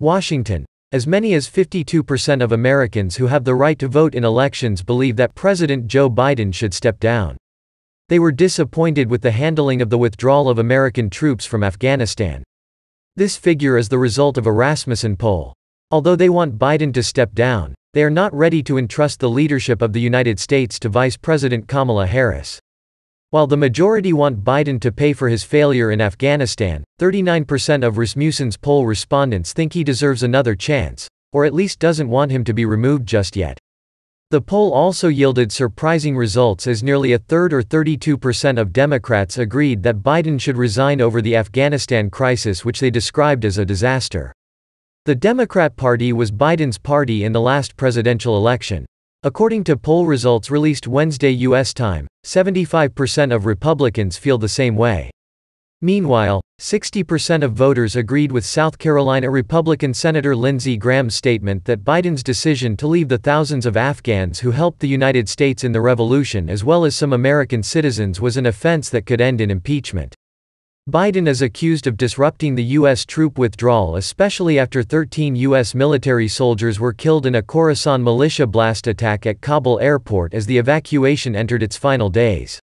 Washington. As many as 52% of Americans who have the right to vote in elections believe that President Joe Biden should step down. They were disappointed with the handling of the withdrawal of American troops from Afghanistan. This figure is the result of a Rasmussen poll. Although they want Biden to step down, they are not ready to entrust the leadership of the United States to Vice President Kamala Harris. While the majority want Biden to pay for his failure in Afghanistan, 39% of Rasmussen's poll respondents think he deserves another chance, or at least doesn't want him to be removed just yet. The poll also yielded surprising results as nearly a third or 32% of Democrats agreed that Biden should resign over the Afghanistan crisis, which they described as a disaster. The Democrat Party was Biden's party in the last presidential election. According to poll results released Wednesday U.S. time, 75% of Republicans feel the same way. Meanwhile, 60% of voters agreed with South Carolina Republican Senator Lindsey Graham's statement that Biden's decision to leave the thousands of Afghans who helped the United States in the revolution as well as some American citizens was an offense that could end in impeachment. Biden is accused of disrupting the U.S. troop withdrawal, especially after 13 U.S. military soldiers were killed in a Khorasan militia blast attack at Kabul airport as the evacuation entered its final days.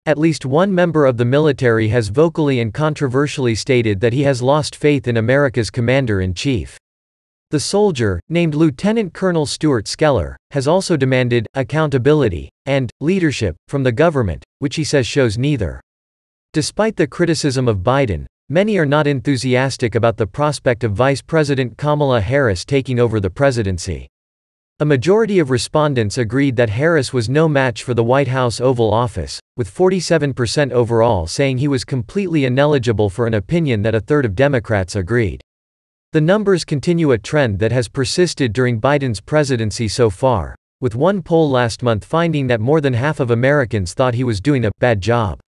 At least one member of the military has vocally and controversially stated that he has lost faith in America's commander-in-chief. The soldier, named Lieutenant Colonel Stuart Skeller, has also demanded accountability and leadership from the government, which he says shows neither. Despite the criticism of Biden, many are not enthusiastic about the prospect of Vice President Kamala Harris taking over the presidency. A majority of respondents agreed that Harris was no match for the White House Oval Office, with 47% overall saying he was completely ineligible for an opinion that a third of Democrats agreed. The numbers continue a trend that has persisted during Biden's presidency so far, with one poll last month finding that more than half of Americans thought he was doing a bad job.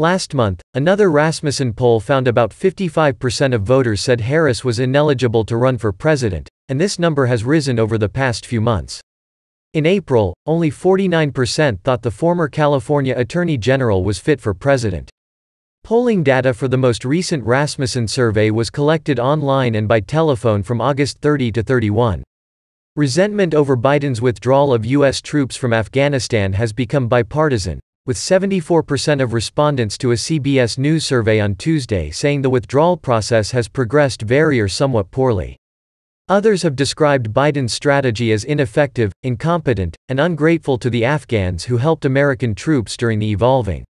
Last month, another Rasmussen poll found about 55% of voters said Harris was ineligible to run for president, and this number has risen over the past few months. In April, only 49% thought the former California Attorney General was fit for president. Polling data for the most recent Rasmussen survey was collected online and by telephone from August 30 to 31. Resentment over Biden's withdrawal of U.S. troops from Afghanistan has become bipartisan, with 74% of respondents to a CBS News survey on Tuesday saying the withdrawal process has progressed very or somewhat poorly. Others have described Biden's strategy as ineffective, incompetent, and ungrateful to the Afghans who helped American troops during the evolving